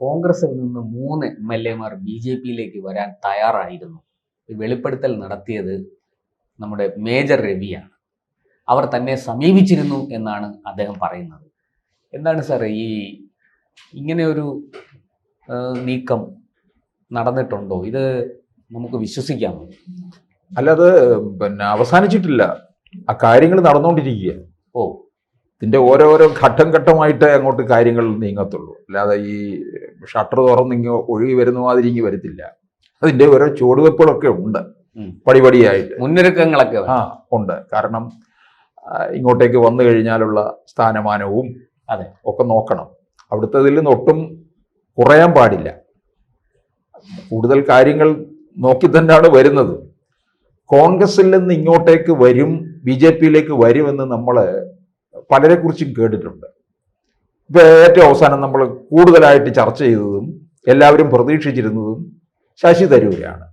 കോൺഗ്രസിൽ നിന്ന് 3 MLA-മാർ BJP-യിലേക്ക് വരാൻ തയ്യാറായിരുന്നു. ഈ വെളിപ്പെടുത്തൽ നടത്തിയത് നമ്മുടെ മേജർ രവിയാണ്. അവർ തന്നെ സമീപിച്ചിരുന്നു എന്നാണ് അദ്ദേഹം പറയുന്നത്. എന്താണ് സാർ ഇങ്ങനെ ഒരു നീക്കം നടന്നിട്ടുണ്ടോ? ഇത് നമുക്ക് വിശ്വസിക്കാമോ? അല്ലാതെ അവസാനിച്ചിട്ടില്ല, ആ കാര്യങ്ങൾ നടന്നുകൊണ്ടിരിക്കുക. ഇതിന്റെ ഓരോരോ ഘട്ടം ഘട്ടമായിട്ട് അങ്ങോട്ട് കാര്യങ്ങൾ നീങ്ങത്തുള്ളൂ. അല്ലാതെ ഈ ഷട്ടർ തുറന്നിങ്ങ ഒഴുകി വരുന്ന മാതിരി ഇങ്ങി വരത്തില്ല. അതിന്റെ ഓരോ ചുവടുവെപ്പുകളൊക്കെ ഉണ്ട്, പടിപടിയായിട്ട് മുന്നൊരുക്കങ്ങളൊക്കെ ഉണ്ട്. കാരണം ഇങ്ങോട്ടേക്ക് വന്നു കഴിഞ്ഞാലുള്ള സ്ഥാനമാനവും ഒക്കെ നോക്കണം. അവിടുത്തെ നിന്ന് ഒട്ടും കുറയാൻ പാടില്ല. കൂടുതൽ കാര്യങ്ങൾ നോക്കി തന്നെയാണ് വരുന്നത്. കോൺഗ്രസിൽ നിന്ന് ഇങ്ങോട്ടേക്ക് വരും, BJP-യിലേക്ക് വരുമെന്ന് നമ്മൾ പലരെ കുറിച്ചും കേട്ടിട്ടുണ്ട്. ഇപ്പൊ ഏറ്റവും അവസാനം നമ്മൾ കൂടുതലായിട്ട് ചർച്ച ചെയ്തതും എല്ലാവരും പ്രതീക്ഷിച്ചിരുന്നതും ശശി തരൂരാണ്,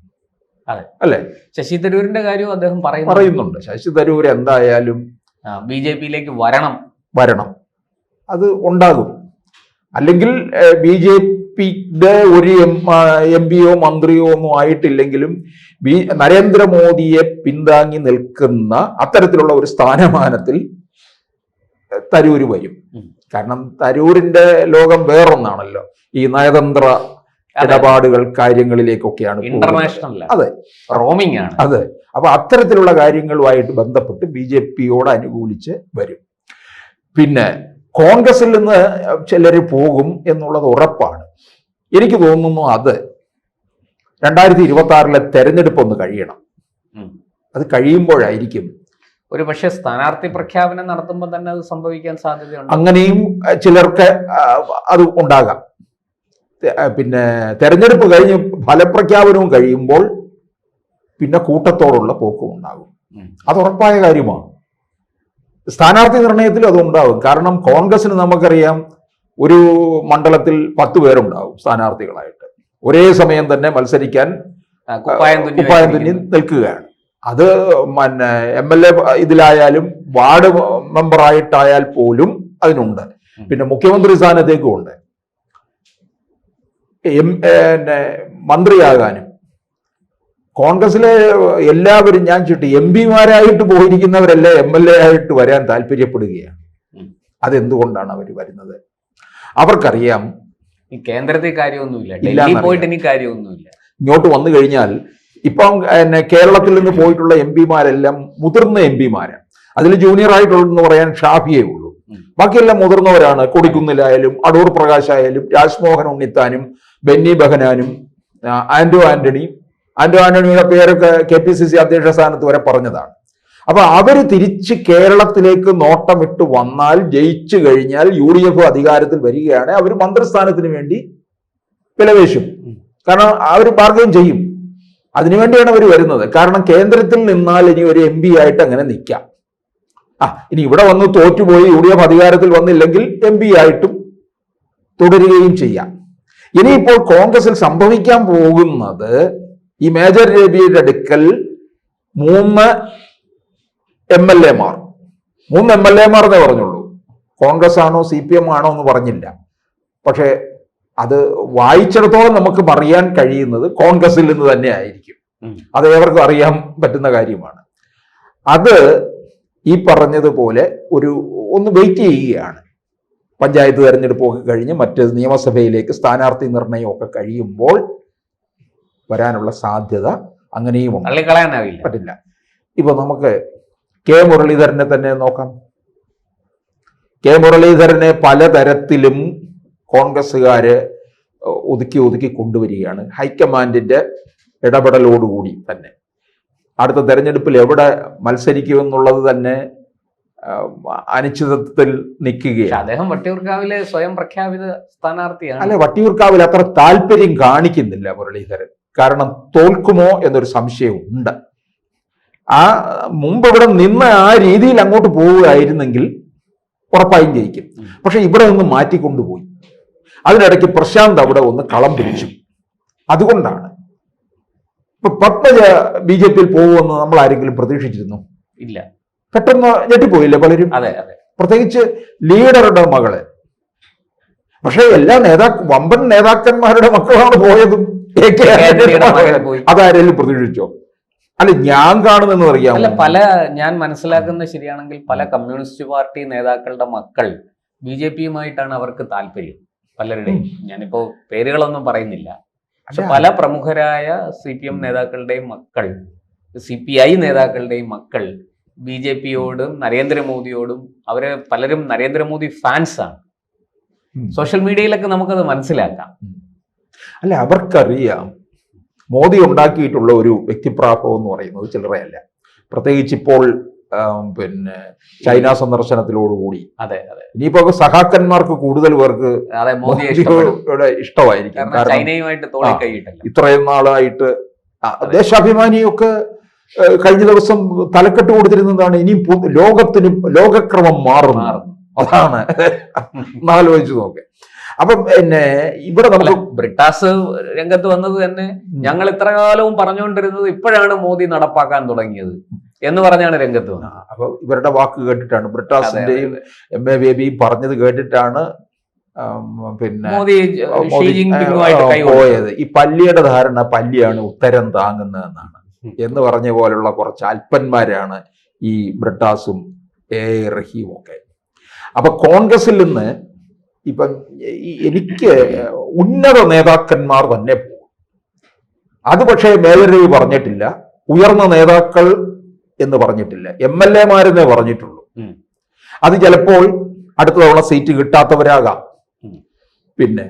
അല്ലെ? ശശി തരൂരിന്റെ കാര്യവും അദ്ദേഹം പറയുന്നുണ്ട്. ശശി തരൂർ എന്തായാലും BJP-യിലേക്ക് വരണം, അത് ഉണ്ടാകും. അല്ലെങ്കിൽ BJP-യുടെ ഒരു MP-യോ മന്ത്രിയോ ഒന്നും ആയിട്ടില്ലെങ്കിലും നരേന്ദ്രമോദിയെ പിന്താങ്ങി നിൽക്കുന്ന അത്തരത്തിലുള്ള ഒരു സ്ഥാനമാനത്തിൽ തരൂര് വരും. കാരണം തരൂരിന്റെ ലോകം വേറൊന്നാണല്ലോ. ഈ നയതന്ത്ര ഇടപാടുകൾ കാര്യങ്ങളിലേക്കൊക്കെയാണ് ഇന്റർനാഷണൽ, അതെ, റോമിംഗ് ആണ്. അതെ. അപ്പൊ അത്തരത്തിലുള്ള കാര്യങ്ങളുമായിട്ട് ബന്ധപ്പെട്ട് BJP-യോട് അനുകൂലിച്ച് വരും. പിന്നെ കോൺഗ്രസിൽ നിന്ന് ചിലർ പോകും എന്നുള്ളത് ഉറപ്പാണ്. എനിക്ക് തോന്നുന്നു അത് 2026 തെരഞ്ഞെടുപ്പ് ഒന്ന് കഴിയണം. അത് കഴിയുമ്പോഴായിരിക്കും ഒരു പക്ഷേ സ്ഥാനാർത്ഥി പ്രഖ്യാപനം നടത്തുമ്പോൾ തന്നെ അത് സംഭവിക്കാൻ സാധ്യതയുണ്ട്. അങ്ങനെയും ചിലർക്ക് അത് ഉണ്ടാകാം. പിന്നെ തെരഞ്ഞെടുപ്പ് കഴിഞ്ഞ് ഫലപ്രഖ്യാപനവും കഴിയുമ്പോൾ പിന്നെ കൂട്ടത്തോടുള്ള പോക്കും ഉണ്ടാകും. അത് ഉറപ്പായ കാര്യമാണ്. സ്ഥാനാർത്ഥി നിർണയത്തിലും അത് ഉണ്ടാകും. കാരണം കോൺഗ്രസിന് നമുക്കറിയാം, ഒരു മണ്ഡലത്തിൽ 10 പേരുണ്ടാകും സ്ഥാനാർത്ഥികളായിട്ട്. ഒരേ സമയം തന്നെ മത്സരിക്കാൻ കുപ്പായം തുന്നി നിൽക്കുകയാണ്. അത് MLA ഇതിലായാലും വാർഡ് മെമ്പറായിട്ടായാൽ പോലും അതിനുണ്ട്. പിന്നെ മുഖ്യമന്ത്രി സ്ഥാനത്തേക്കും ഉണ്ട്. മന്ത്രിയാകാനും കോൺഗ്രസിലെ എല്ലാവരും ഞാൻ ചുറ്റി MP-മാരായിട്ട് പോയിരിക്കുന്നവരെല്ലാം MLA ആയിട്ട് വരാൻ താല്പര്യപ്പെടുകയാണ്. അതെന്തുകൊണ്ടാണ് അവർ വരുന്നത്? അവർക്കറിയാം കേന്ദ്രത്തിൽ കാര്യമൊന്നുമില്ല, ഡൽഹി പോയിട്ട് ഇനി കാര്യമൊന്നുമില്ല. ഇങ്ങോട്ട് വന്നു കഴിഞ്ഞാൽ ഇപ്പം കേരളത്തിൽ നിന്ന് പോയിട്ടുള്ള MP-മാരെല്ലാം മുതിർന്ന MP-മാരാണ്. അതിൽ ജൂനിയർ ആയിട്ടുള്ളതെന്ന് പറയാൻ ഷാഫിയേ ഉള്ളൂ. ബാക്കിയെല്ലാം മുതിർന്നവരാണ്. കൊടിക്കുന്നിലായാലും അടൂർ പ്രകാശ് ആയാലും രാജ്മോഹൻ ഉണ്ണിത്താനും ബെന്നി ബെഹനാനും ആന്റോ ആന്റണിയുടെ പേരൊക്കെ KPCC അധ്യക്ഷ സ്ഥാനത്ത് വരെ പറഞ്ഞതാണ്. അപ്പൊ അവര് തിരിച്ച് കേരളത്തിലേക്ക് നോട്ടമിട്ട് വന്നാൽ, ജയിച്ചു കഴിഞ്ഞാൽ UDF അധികാരത്തിൽ വരികയാണ്, അവർ മന്ത്രിസ്ഥാനത്തിന് വേണ്ടി വിലപേശും. കാരണം അവർ ബാർഗൈൻ ചെയ്യും. അതിനുവേണ്ടിയാണ് അവർ വരുന്നത്. കാരണം കേന്ദ്രത്തിൽ നിന്നാൽ ഇനി ഒരു MP ആയിട്ട് അങ്ങനെ നിൽക്കാം. ഇനി ഇവിടെ വന്ന് തോറ്റുപോയി UDF അധികാരത്തിൽ വന്നില്ലെങ്കിൽ MP ആയിട്ടും തുടരുകയും ചെയ്യാം. ഇനിയിപ്പോൾ കോൺഗ്രസിൽ സംഭവിക്കാൻ പോകുന്നത്, ഈ മേജർ രവിയുടെ അടുക്കൽ 3 MLA-മാർ എന്നേ പറഞ്ഞുള്ളൂ. കോൺഗ്രസ് ആണോ CPM ആണോ എന്ന് പറഞ്ഞില്ല. പക്ഷെ അത് വായിച്ചിടത്തോളം നമുക്ക് അറിയാൻ കഴിയുന്നത് കോൺഗ്രസിൽ നിന്ന് തന്നെ ആയിരിക്കും. അത് ഏവർക്കും അറിയാൻ പറ്റുന്ന കാര്യമാണ്. അത് ഈ പറഞ്ഞതുപോലെ ഒന്ന് വെയിറ്റ് ചെയ്യുകയാണ്. പഞ്ചായത്ത് തെരഞ്ഞെടുപ്പൊക്കെ കഴിഞ്ഞ് മറ്റ് നിയമസഭയിലേക്ക് സ്ഥാനാർത്ഥി നിർണയമൊക്കെ കഴിയുമ്പോൾ വരാനുള്ള സാധ്യത അങ്ങനെയും പറ്റില്ല. ഇപ്പൊ നമുക്ക് K. മുരളീധരനെ തന്നെ നോക്കാം. K. മുരളീധരനെ പലതരത്തിലും കോൺഗ്രസ്സുകാര് ഒതുക്കി കൊണ്ടുവരികയാണ്. ഹൈക്കമാൻഡിന്റെ ഇടപെടലോടുകൂടി തന്നെ. അടുത്ത തെരഞ്ഞെടുപ്പിൽ എവിടെ മത്സരിക്കുമെന്നുള്ളത് തന്നെ അനിശ്ചിതത്വത്തിൽ നിൽക്കുകയാണ്. അദ്ദേഹം വട്ടിയൂർക്കാവിലെ സ്വയം പ്രഖ്യാപിത സ്ഥാനാർത്ഥിയാണ്. അല്ലെ, വട്ടിയൂർക്കാവിൽ അത്ര താല്പര്യം കാണിക്കുന്നില്ല മുരളീധരൻ. കാരണം തോൽക്കുമോ എന്നൊരു സംശയം ഉണ്ട്. മുമ്പ് ഇവിടെ നിന്ന് ആ രീതിയിൽ അങ്ങോട്ട് പോവുകയായിരുന്നെങ്കിൽ ഉറപ്പായും ജയിക്കും. പക്ഷെ ഇവിടെ നിന്ന് മാറ്റിക്കൊണ്ടുപോയി. അതിനിടയ്ക്ക് പ്രശാന്ത് അവിടെ ഒന്ന് കളം പിടിച്ചു. അതുകൊണ്ടാണ് ഇപ്പൊ പത്മജ BJP-യിൽ പോകുമെന്ന് നമ്മൾ ആരെങ്കിലും പ്രതീക്ഷിച്ചിരുന്നു? ഇല്ല. പെട്ടെന്ന് ഞെട്ടിപ്പോയില്ലേ പലരും? അതെ അതെ. പ്രത്യേകിച്ച് ലീഡറുടെ മകള്. പക്ഷെ എല്ലാ വമ്പൻ നേതാക്കന്മാരുടെ മക്കളാണ് പോയതും. പോയി. അതാരെങ്കിലും പ്രതീക്ഷിച്ചോ? അല്ല, ഞാൻ കാണുന്നെന്ന് അറിയാം. അല്ല, ഞാൻ മനസ്സിലാക്കുന്നത് ശരിയാണെങ്കിൽ പല കമ്മ്യൂണിസ്റ്റ് പാർട്ടി നേതാക്കളുടെ മക്കൾ BJP-യുമായിട്ടാണ് അവർക്ക് താല്പര്യം, പലരുടെയും. ഞാനിപ്പോ പേരുകളൊന്നും പറയുന്നില്ല. പക്ഷെ പല പ്രമുഖരായ CPM നേതാക്കളുടെയും മക്കൾ, CPI നേതാക്കളുടെയും മക്കൾ BJP-യോടും നരേന്ദ്രമോദിയോടും, അവര് പലരും നരേന്ദ്രമോദി ഫാൻസാണ്. സോഷ്യൽ മീഡിയയിലൊക്കെ നമുക്കത് മനസ്സിലാക്കാം. അല്ല, അവർക്കറിയാം മോദി ഉണ്ടാക്കിയിട്ടുള്ള ഒരു വ്യക്തിപ്രാഭവം എന്ന് പറയുന്നത് ചില്ലറയല്ല. പ്രത്യേകിച്ച് ഇപ്പോൾ പിന്നെ ചൈന സന്ദർശനത്തിലോടുകൂടി അതെ ഇനിയിപ്പോ സഹാക്കന്മാർക്ക് കൂടുതൽ പേർക്ക് മോദിയുടെ ഇഷ്ടമായിരിക്കും. ചൈനയുമായിട്ട് ഇത്രയും നാളായിട്ട് ദേശാഭിമാനിയൊക്കെ കഴിഞ്ഞ ദിവസം തലക്കെട്ട് കൊടുത്തിരുന്നതാണ്, ഇനി ലോകക്രമം മാറുന്നു. അതാണ് ആലോചിച്ചു നോക്കെ. അപ്പം പിന്നെ ഇവിടെ നമുക്ക് ബ്രിട്ടാസ് രംഗത്ത് വന്നത് തന്നെ ഞങ്ങൾ ഇത്ര കാലവും പറഞ്ഞുകൊണ്ടിരുന്നത് ഇപ്പോഴാണ് മോദി നടപ്പാക്കാൻ തുടങ്ങിയത് എന്ന് പറഞ്ഞാണ് രംഗത്ത് വന്നത്. അപ്പൊ ഇവരുടെ വാക്ക് കേട്ടിട്ടാണ്, ബ്രിട്ടാസിന്റെയും MA ബേബിയും പറഞ്ഞത് കേട്ടിട്ടാണ് പിന്നെ മോദി പോയത്. ഈ പല്ലിയുടെ ധാരണ പല്ലിയാണ് ഉത്തരം താങ്ങുന്നതെന്നാണ് എന്ന് പറഞ്ഞ പോലുള്ള കുറച്ച് അല്പന്മാരാണ് ഈ ബ്രിട്ടാസും റഹീമും ഒക്കെ. അപ്പൊ കോൺഗ്രസിൽ നിന്ന് ഇപ്പം എനിക്ക് ഉന്നത നേതാക്കന്മാർ തന്നെ പോകും. അത് പക്ഷേ മേജർ രവി പറഞ്ഞിട്ടില്ല, ഉയർന്ന നേതാക്കൾ എന്ന് പറഞ്ഞിട്ടില്ല, MLA-മാരെന്നേ പറഞ്ഞിട്ടുള്ളൂ. അത് ചിലപ്പോൾ അടുത്ത തവണ സീറ്റ് കിട്ടാത്തവരാകാം. പിന്നെ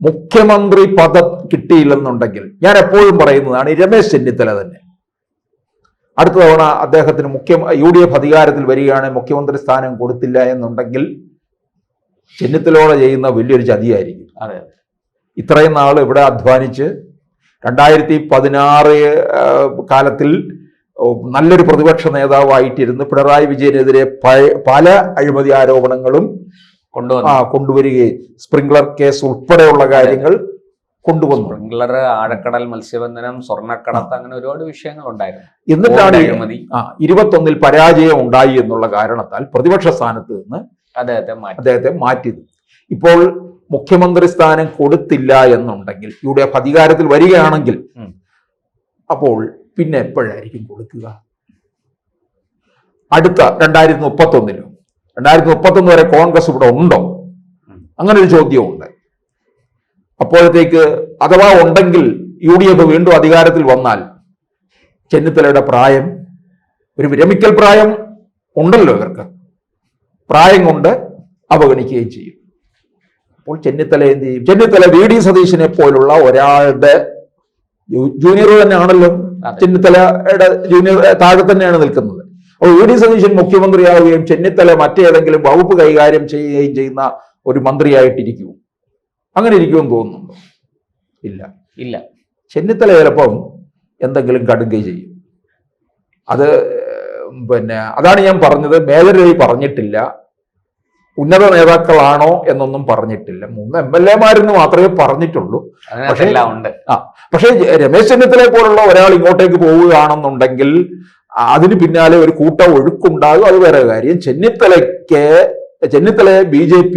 മുഖ്യമന്ത്രി പദം കിട്ടിയില്ലെന്നുണ്ടെങ്കിൽ ഞാൻ എപ്പോഴും പറയുന്നതാണ്, രമേശ് ചെന്നിത്തല തന്നെ അടുത്ത തവണ അദ്ദേഹത്തിന് UDF അധികാരത്തിൽ വരികയാണെങ്കിൽ മുഖ്യമന്ത്രി സ്ഥാനം കൊടുത്തില്ല എന്നുണ്ടെങ്കിൽ ചെന്നിത്തലയോടെ ചെയ്യുന്ന വലിയൊരു ചതിയായിരിക്കും. ഇത്രയും നാൾ ഇവിടെ അധ്വാനിച്ച് 2016 കാലത്തിൽ നല്ലൊരു പ്രതിപക്ഷ നേതാവായിട്ടിരുന്ന് പിണറായി വിജയനെതിരെ പല അഴിമതി ആരോപണങ്ങളും കൊണ്ടുവരികയും സ്പ്രിംഗ്ലർ കേസ് ഉൾപ്പെടെയുള്ള കാര്യങ്ങൾ കൊണ്ടുവന്നു. സ്പ്രിംഗ്ലർ, ആഴക്കടൽ മത്സ്യബന്ധനം, സ്വർണ്ണക്കടത്ത്, അങ്ങനെ ഒരുപാട് വിഷയങ്ങൾ ഉണ്ടായിരുന്നു. എന്നിട്ടാണ് 21 പരാജയം ഉണ്ടായി എന്നുള്ള കാരണത്താൽ പ്രതിപക്ഷ സ്ഥാനത്ത് നിന്ന് അദ്ദേഹത്തെ മാറ്റിയത്. ഇപ്പോൾ മുഖ്യമന്ത്രി സ്ഥാനം കൊടുത്തില്ല എന്നുണ്ടെങ്കിൽ UDF അധികാരത്തിൽ വരികയാണെങ്കിൽ അപ്പോൾ പിന്നെ എപ്പോഴായിരിക്കും കൊടുക്കുക? അടുത്ത 2031 വരെ കോൺഗ്രസ് ഇവിടെ ഉണ്ടോ? അങ്ങനെ ഒരു ചോദ്യമുണ്ട്. അപ്പോഴത്തേക്ക് അഥവാ ഉണ്ടെങ്കിൽ UDF വീണ്ടും അധികാരത്തിൽ വന്നാൽ ചെന്നിത്തലയുടെ പ്രായം, ഒരു വിരമിക്കൽ പ്രായം ഉണ്ടല്ലോ ഇവർക്ക്, പ്രായം കൊണ്ട് അവഗണിക്കുകയും ചെയ്യും. അപ്പോൾ ചെന്നിത്തല എന്ത് ചെയ്യും? ചെന്നിത്തല VD സതീശനെ പോലുള്ള ഒരാളുടെ ജൂനിയർ തന്നെയാണല്ലോ, ചെന്നിത്തലയുടെ ജൂനിയർ താഴെ തന്നെയാണ് നിൽക്കുന്നത്. അപ്പോൾ VD സതീശൻ മുഖ്യമന്ത്രിയാവുകയും ചെന്നിത്തല മറ്റേതെങ്കിലും വകുപ്പ് കൈകാര്യം ചെയ്യുകയും ചെയ്യുന്ന ഒരു മന്ത്രിയായിട്ടിരിക്കും. അങ്ങനെ ഇരിക്കുമെന്ന് തോന്നുന്നുണ്ടോ? ഇല്ല. ചെന്നിത്തല ചിലപ്പം എന്തെങ്കിലും കടുങ്കൈ ചെയ്യും. അത് പിന്നെ അതാണ് ഞാൻ പറഞ്ഞത്, മേജർ രവി പറഞ്ഞിട്ടില്ല, ഉന്നത നേതാക്കളാണോ എന്നൊന്നും പറഞ്ഞിട്ടില്ല. 3 MLA-മാരെന്ന് മാത്രമേ പറഞ്ഞിട്ടുള്ളൂ. പക്ഷേ രമേശ് ചെന്നിത്തലയെ പോലുള്ള ഒരാൾ ഇങ്ങോട്ടേക്ക് പോവുകയാണെന്നുണ്ടെങ്കിൽ അതിന് പിന്നാലെ ഒരു കൂട്ട ഒഴുക്കുണ്ടാകും. അത് വേറെ കാര്യം. ചെന്നിത്തലയെ BJP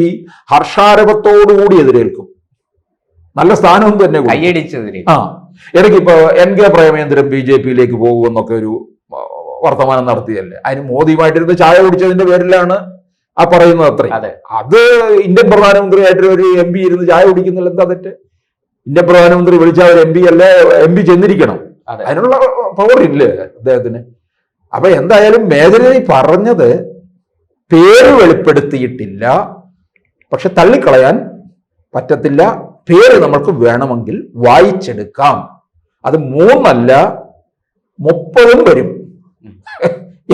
ഹർഷാരവത്തോടുകൂടി എതിരേൽക്കും. നല്ല സ്ഥാനവും തന്നെ ഇടയ്ക്കിപ്പോ NK പ്രേമേന്ദ്രൻ BJP-യിലേക്ക് പോകുമെന്നൊക്കെ ഒരു വർത്തമാനം നടത്തിയല്ലേ. അതിന് മോദിയുമായിട്ടിരുന്ന് ചായ കുടിച്ചതിന്റെ പേരിലാണ് ആ പറയുന്നത്. അത്രയും അത് ഇന്ത്യൻ പ്രധാനമന്ത്രിയായിട്ട് ഒരു MP ഇരുന്ന് ചായ കുടിക്കുന്നില്ല, എന്താ തെറ്റ്? ഇന്ത്യൻ പ്രധാനമന്ത്രി വിളിച്ച ഒരു MP അല്ലേ, MP ചെന്നിരിക്കണം. അതിനുള്ള പവർ ഇല്ലേ അദ്ദേഹത്തിന്? അപ്പൊ എന്തായാലും മേജർ രവി പറഞ്ഞത് പേര് വെളിപ്പെടുത്തിയിട്ടില്ല, പക്ഷെ തള്ളിക്കളയാൻ പറ്റത്തില്ല. പേര് നമ്മൾക്ക് വേണമെങ്കിൽ വായിച്ചെടുക്കാം. അത് 3 അല്ല 30 വരും.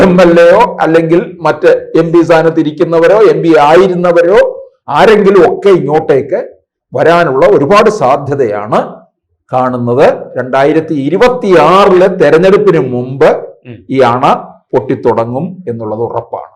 MLA-യോ അല്ലെങ്കിൽ മറ്റ് MP സ്ഥാനത്ത് ഇരിക്കുന്നവരോ MP ആയിരുന്നവരോ ആരെങ്കിലും ഒക്കെ ഇങ്ങോട്ടേക്ക് വരാനുള്ള ഒരുപാട് സാധ്യതയാണ് കാണുന്നത്. 2026 തെരഞ്ഞെടുപ്പിന് മുമ്പ് ഈ അണ പൊട്ടിത്തുടങ്ങും എന്നുള്ളത് ഉറപ്പാണ്.